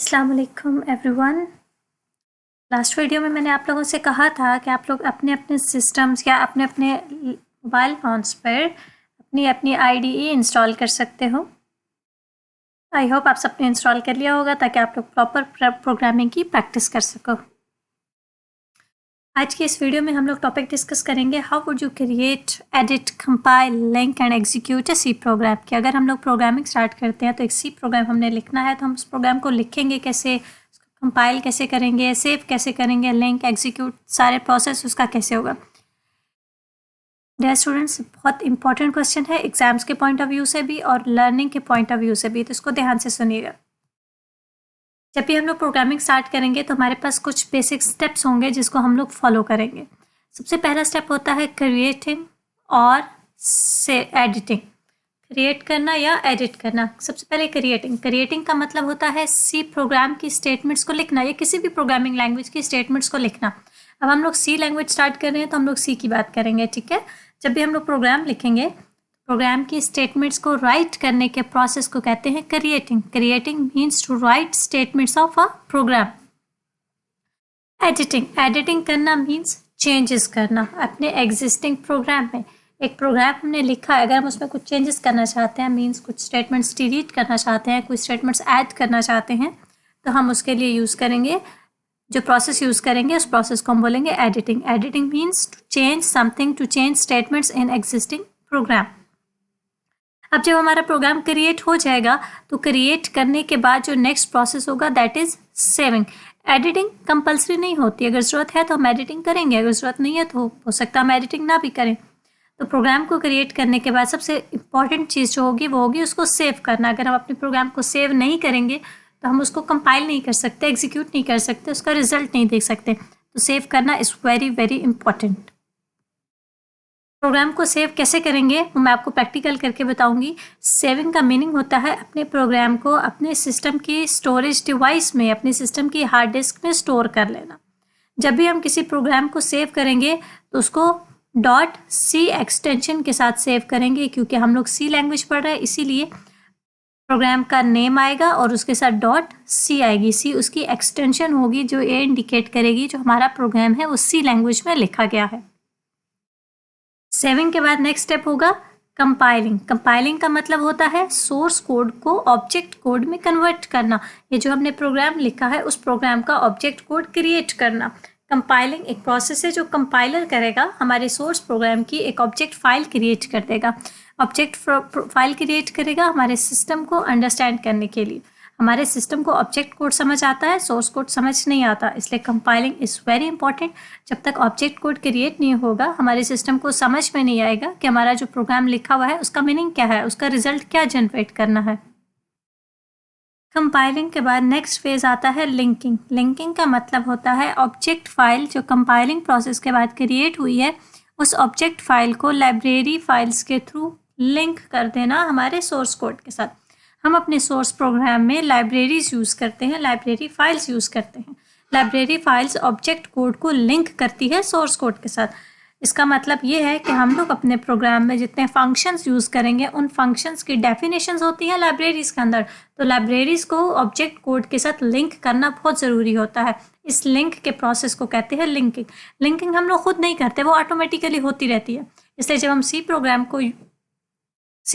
अस्सलाम वालेकुम everyone. Last video में मैंने आप लोगों से कहा था कि आप लोग अपने अपने सिस्टम्स या अपने अपने मोबाइल फ़ोन्स पर अपनी अपनी IDE इंस्टॉल कर सकते हो। आई होप आप सबने इंस्टॉल कर लिया होगा ताकि आप लोग प्रॉपर प्रोग्रामिंग की प्रैक्टिस कर सको। आज की इस वीडियो में हम लोग टॉपिक डिस्कस करेंगे how would you create, edit, compile, link and execute a C program. कि अगर हम लोग प्रोग्रामिंग स्टार्ट करते हैं तो एक सी प्रोग्राम हमने लिखना है, तो हम उस प्रोग्राम को लिखेंगे कैसे, कंपाइल कैसे करेंगे, सेव कैसे करेंगे, लिंक, एग्जीक्यूट, सारे प्रोसेस उसका कैसे होगा। डियर स्टूडेंट्स, बहुत इंपॉर्टेंट क्वेश्चन है एग्जाम्स के पॉइंट ऑफ व्यू से भी और लर्निंग के पॉइंट ऑफ व्यू से भी, तो इसको ध्यान से सुनिएगा। जब भी हम लोग प्रोग्रामिंग स्टार्ट करेंगे तो हमारे पास कुछ बेसिक स्टेप्स होंगे जिसको हम लोग फॉलो करेंगे। सबसे पहला स्टेप होता है क्रिएटिंग और से एडिटिंग। क्रिएट करना या एडिट करना। सबसे पहले क्रिएटिंग का मतलब होता है सी प्रोग्राम की स्टेटमेंट्स को लिखना या किसी भी प्रोग्रामिंग लैंग्वेज की स्टेटमेंट्स को लिखना। अब हम लोग सी लैंग्वेज स्टार्ट कर रहे हैं तो हम लोग सी की बात करेंगे, ठीक है। जब भी हम लोग प्रोग्राम लिखेंगे, प्रोग्राम की स्टेटमेंट्स को राइट करने के प्रोसेस को कहते हैं creating means to write statements of a program. Editing करना मीन्स चेंजेस करना अपने एग्जिस्टिंग प्रोग्राम में। एक प्रोग्राम हमने लिखा है, अगर हम उसमें कुछ चेंजेस करना चाहते हैं, मीन्स कुछ स्टेटमेंट्स डिलीट करना चाहते हैं, कुछ स्टेटमेंट्स ऐड करना चाहते हैं, तो हम उसके लिए यूज़ करेंगे, जो प्रोसेस यूज़ करेंगे उस प्रोसेस को हम बोलेंगे editing means to change something, to change statements in existing program. अब जब हमारा प्रोग्राम क्रिएट हो जाएगा तो क्रिएट करने के बाद जो नेक्स्ट प्रोसेस होगा that is saving. Editing compulsory नहीं होती, अगर ज़रूरत है तो हम एडिटिंग करेंगे, अगर ज़रूरत नहीं है तो हो सकता है हम एडिटिंग ना भी करें। तो प्रोग्राम को क्रिएट करने के बाद सबसे इम्पॉर्टेंट चीज़ जो होगी वो होगी उसको सेव करना। अगर हम अपने प्रोग्राम को सेव नहीं करेंगे तो हम उसको कंपाइल नहीं कर सकते, एग्जीक्यूट नहीं कर सकते, उसका रिजल्ट नहीं देख सकते। तो सेव करना is very very important. Program को सेव कैसे करेंगे वो मैं आपको प्रैक्टिकल करके बताऊंगी। सेविंग का मीनिंग होता है अपने प्रोग्राम को अपने सिस्टम की स्टोरेज डिवाइस में, अपने सिस्टम की हार्ड डिस्क में स्टोर कर लेना। जब भी हम किसी प्रोग्राम को सेव करेंगे तो उसको .c एक्सटेंशन के साथ सेव करेंगे, क्योंकि हम लोग सी लैंग्वेज पढ़ रहे हैं, इसीलिए प्रोग्राम का नेम आएगा और उसके साथ .c आएगी। सी उसकी एक्सटेंशन होगी जो ये इंडिकेट करेगी जो हमारा प्रोग्राम है वो सी लैंग्वेज में लिखा गया है। सेविंग के बाद नेक्स्ट स्टेप होगा कंपाइलिंग का मतलब होता है सोर्स कोड को ऑब्जेक्ट कोड में कन्वर्ट करना। ये जो हमने प्रोग्राम लिखा है उस प्रोग्राम का ऑब्जेक्ट कोड क्रिएट करना। कंपाइलिंग एक प्रोसेस है जो कंपाइलर करेगा, हमारे सोर्स प्रोग्राम की एक ऑब्जेक्ट फाइल क्रिएट कर देगा। ऑब्जेक्ट फाइल क्रिएट करेगा हमारे सिस्टम को अंडरस्टैंड करने के लिए। हमारे सिस्टम को ऑब्जेक्ट कोड समझ आता है, सोर्स कोड समझ नहीं आता, इसलिए कंपाइलिंग इज़ वेरी इंपॉर्टेंट। जब तक ऑब्जेक्ट कोड क्रिएट नहीं होगा हमारे सिस्टम को समझ में नहीं आएगा कि हमारा जो प्रोग्राम लिखा हुआ है उसका मीनिंग क्या है, उसका रिजल्ट क्या जनरेट करना है। कंपाइलिंग के बाद नेक्स्ट फेज आता है लिंकिंग का मतलब होता है ऑब्जेक्ट फाइल जो कंपाइलिंग प्रोसेस के बाद क्रिएट हुई है उस ऑब्जेक्ट फाइल को लाइब्रेरी फाइल्स के थ्रू लिंक कर देना हमारे सोर्स कोड के साथ। हम अपने सोर्स प्रोग्राम में लाइब्रेरीज यूज़ करते हैं, लाइब्रेरी फाइल्स यूज़ करते हैं। लाइब्रेरी फाइल्स ऑब्जेक्ट कोड को लिंक करती है सोर्स कोड के साथ। इसका मतलब ये है कि हम लोग अपने प्रोग्राम में जितने फंक्शंस यूज़ करेंगे उन फंक्शंस की डेफिनेशंस होती हैं लाइब्रेरीज के अंदर, तो लाइब्रेरीज को ऑब्जेक्ट कोड के साथ लिंक करना बहुत ज़रूरी होता है। इस लिंक के प्रोसेस को कहते हैं लिंकिंग हम लोग खुद नहीं करते, वो ऑटोमेटिकली होती रहती है। इसलिए जब हम सी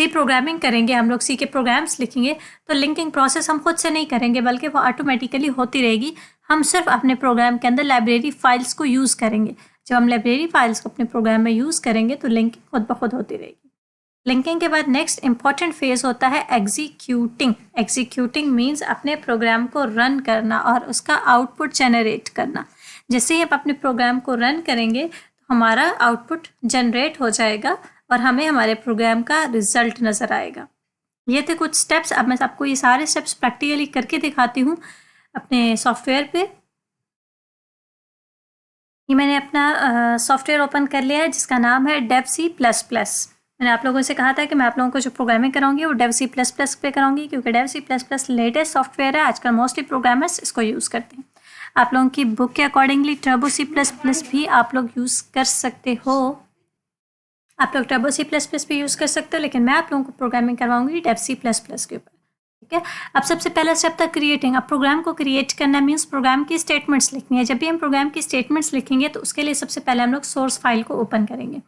प्रोग्रामिंग करेंगे, हम लोग सी के प्रोग्राम्स लिखेंगे तो लिंकिंग प्रोसेस हम खुद से नहीं करेंगे बल्कि वो ऑटोमेटिकली होती रहेगी। हम सिर्फ अपने प्रोग्राम के अंदर लाइब्रेरी फाइल्स को यूज़ करेंगे। जब हम लाइब्रेरी फाइल्स को अपने प्रोग्राम में यूज़ करेंगे तो लिंकिंग खुद ब खुद होती रहेगी। लिंकिंग के बाद नेक्स्ट इंपॉर्टेंट फेज होता है एग्जीक्यूटिंग मीन्स अपने प्रोग्राम को रन करना और उसका आउटपुट जनरेट करना। जैसे ही आप अपने प्रोग्राम को रन करेंगे तो हमारा आउटपुट जनरेट हो जाएगा और हमें हमारे प्रोग्राम का रिजल्ट नज़र आएगा। ये थे कुछ स्टेप्स। अब मैं आपको ये सारे स्टेप्स प्रैक्टिकली करके दिखाती हूँ अपने सॉफ्टवेयर पे। ये मैंने अपना सॉफ्टवेयर ओपन कर लिया है जिसका नाम है DevC++। मैंने आप लोगों से कहा था कि मैं आप लोगों को जो प्रोग्रामिंग कराऊंगी वो DevC++ पे कराऊंगी, क्योंकि DevC++ लेटेस्ट सॉफ्टवेयर है, आजकल मोस्टली प्रोग्रामर्स इसको यूज़ करते हैं। आप लोगों की बुक के अकॉर्डिंगली TurboC++ भी आप लोग यूज़ कर सकते हो। आप लोग TurboC++ भी यूज़ कर सकते हो, लेकिन मैं आप लोगों को प्रोग्रामिंग करवाऊंगी DevC++ के ऊपर। ठीक है। अब सबसे पहला स्टेप था क्रिएटिंग। अब प्रोग्राम को क्रिएट करना मीन्स प्रोग्राम की स्टेटमेंट्स लिखनी है। जब भी हम प्रोग्राम की स्टेटमेंट्स लिखेंगे तो उसके लिए सबसे पहले हम लोग सोर्स फाइल को ओपन करेंगे।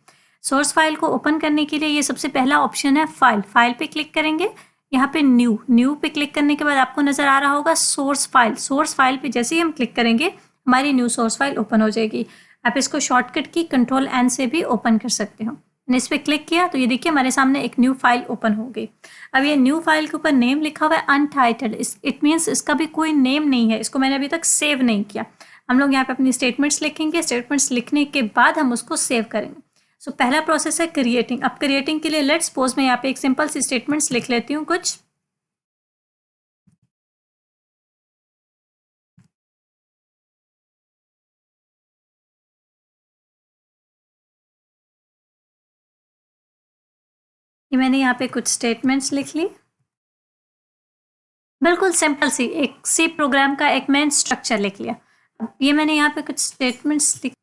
सोर्स फाइल को ओपन करने के लिए ये सबसे पहला ऑप्शन है फाइल। फाइल पे क्लिक करेंगे, यहाँ पे न्यू पे क्लिक करने के बाद आपको नजर आ रहा होगा सोर्स फाइल। सोर्स फाइल पे जैसे ही हम क्लिक करेंगे हमारी न्यू सोर्स फाइल ओपन हो जाएगी। आप इसको शॉर्टकट की Ctrl+N से भी ओपन कर सकते हो। मैंने इस पर क्लिक किया तो ये देखिए हमारे सामने एक न्यू फाइल ओपन हो गई। अब ये न्यू फाइल के ऊपर नेम लिखा हुआ है अनटाइटल्ड। इट मीन्स इसका भी कोई नेम नहीं है, इसको मैंने अभी तक सेव नहीं किया। हम लोग यहाँ पे अपनी स्टेटमेंट्स लिखेंगे, स्टेटमेंट्स लिखने के बाद हम उसको सेव करेंगे। सो पहला प्रोसेस है क्रिएटिंग। अब क्रिएटिंग के लिए लेट्स सपोज मैं यहाँ पे एक सिंपल सी स्टेटमेंट्स लिख लेती हूँ कुछ। ये मैंने यहाँ पे कुछ स्टेटमेंट्स लिख ली, बिल्कुल सिंपल सी एक सी प्रोग्राम का एक मेन स्ट्रक्चर लिख लिया। अब ये मैंने यहाँ पे कुछ स्टेटमेंट्स लिख,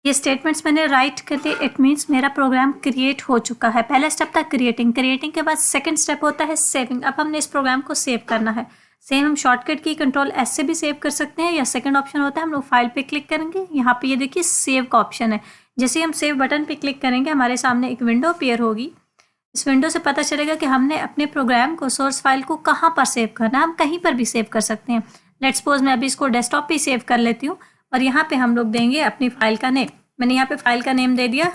ये स्टेटमेंट्स मैंने राइट कर लिए। इट मीन्स मेरा प्रोग्राम क्रिएट हो चुका है। पहला स्टेप था क्रिएटिंग। क्रिएटिंग के बाद सेकंड स्टेप होता है सेविंग। अब हमने इस प्रोग्राम को सेव करना है। सेम हम शॉर्टकट की Ctrl+S से भी सेव कर सकते हैं, या सेकंड ऑप्शन होता है हम लोग फाइल पे क्लिक करेंगे, यहाँ पे ये देखिए सेव का ऑप्शन है। जैसे हम सेव बटन पे क्लिक करेंगे हमारे सामने एक विंडो अपीयर होगी। इस विंडो से पता चलेगा कि हमने अपने प्रोग्राम को सोर्स फाइल को कहाँ पर सेव करना है। हम कहीं पर भी सेव कर सकते हैं। लेट्स सपोज मैं अभी इसको डेस्कटॉप पे सेव कर लेती हूँ और यहाँ पे हम लोग देंगे अपनी फाइल का नेम। मैंने यहाँ पे फाइल का नेम दे दिया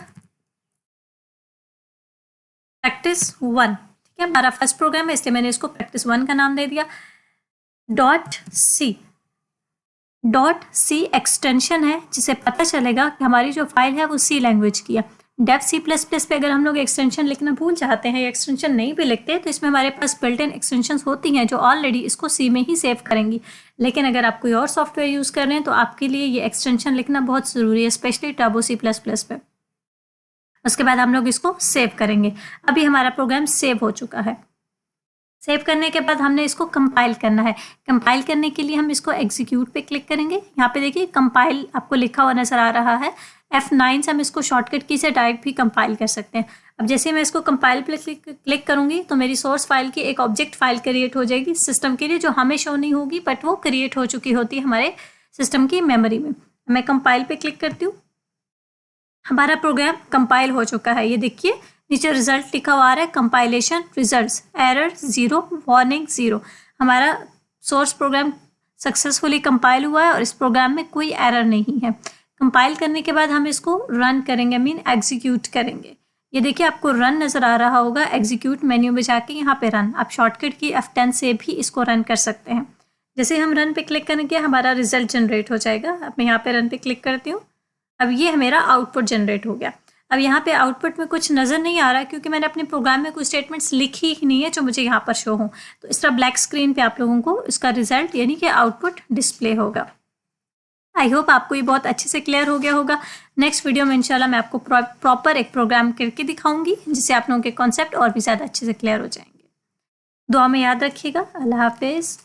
practice1। ठीक है, हमारा फर्स्ट प्रोग्राम है इसलिए मैंने इसको practice1 का नाम दे दिया। .c एक्सटेंशन है जिसे पता चलेगा कि हमारी जो फाइल है वो सी लैंग्वेज की है। डेव C++ पे अगर हम लोग एक्सटेंशन लिखना भूल जाते हैं या एक्सटेंशन नहीं भी लिखते तो इसमें हमारे पास बिल्ट इन एक्सटेंशंस होती हैं जो ऑलरेडी इसको सी में ही सेव करेंगी। लेकिन अगर आप कोई और सॉफ्टवेयर यूज़ कर रहे हैं तो आपके लिए ये एक्सटेंशन लिखना बहुत ज़रूरी है, स्पेशली टर्बो C++ पे। उसके बाद हम लोग इसको सेव करेंगे। अभी हमारा प्रोग्राम सेव हो चुका है। सेव करने के बाद हमने इसको कंपाइल करना है। कंपाइल करने के लिए हम इसको एग्जीक्यूट पे क्लिक करेंगे। यहाँ पे देखिए कंपाइल आपको लिखा हुआ नजर आ रहा है। F9 से हम इसको शॉर्टकट की से डायरेक्ट भी कंपाइल कर सकते हैं। अब जैसे मैं इसको कंपाइल पे क्लिक करूंगी तो मेरी सोर्स फाइल की एक ऑब्जेक्ट फाइल क्रिएट हो जाएगी सिस्टम के लिए, जो हमें शो नहीं होगी बट वो क्रिएट हो चुकी होती है हमारे सिस्टम की मेमोरी में। मैं कंपाइल पे क्लिक करती हूँ, हमारा प्रोग्राम कंपाइल हो चुका है। ये देखिए नीचे रिजल्ट लिखा हुआ आ रहा है कंपाइलेशन रिजल्ट्स, एरर 0, वार्निंग 0। हमारा सोर्स प्रोग्राम सक्सेसफुली कंपाइल हुआ है और इस प्रोग्राम में कोई एरर नहीं है। कंपाइल करने के बाद हम इसको रन करेंगे, मीन एग्जीक्यूट करेंगे। ये देखिए आपको रन नज़र आ रहा होगा। एग्जीक्यूट मेन्यू में जाके यहाँ पे रन, आप शॉर्टकट की F10 से भी इसको रन कर सकते हैं। जैसे हम रन पे क्लिक करेंगे हमारा रिजल्ट जनरेट हो जाएगा। अब मैं यहाँ पे रन पे क्लिक करती हूँ। अब ये मेरा आउटपुट जनरेट हो गया। अब यहाँ पे आउटपुट में कुछ नज़र नहीं आ रहा है क्योंकि मैंने अपने प्रोग्राम में कुछ स्टेटमेंट्स लिखी ही नहीं है जो मुझे यहाँ पर शो हो। तो इस तरह ब्लैक स्क्रीन पे आप लोगों को इसका रिजल्ट यानी कि आउटपुट डिस्प्ले होगा। आई होप आपको ये बहुत अच्छे से क्लियर हो गया होगा। नेक्स्ट वीडियो में इंशाल्लाह मैं आपको प्रॉपर एक प्रोग्राम करके दिखाऊंगी जिससे आप लोगों के कॉन्सेप्ट और भी ज़्यादा अच्छे से क्लियर हो जाएंगे। दुआ में याद रखिएगा। अल्लाह हाफिज़।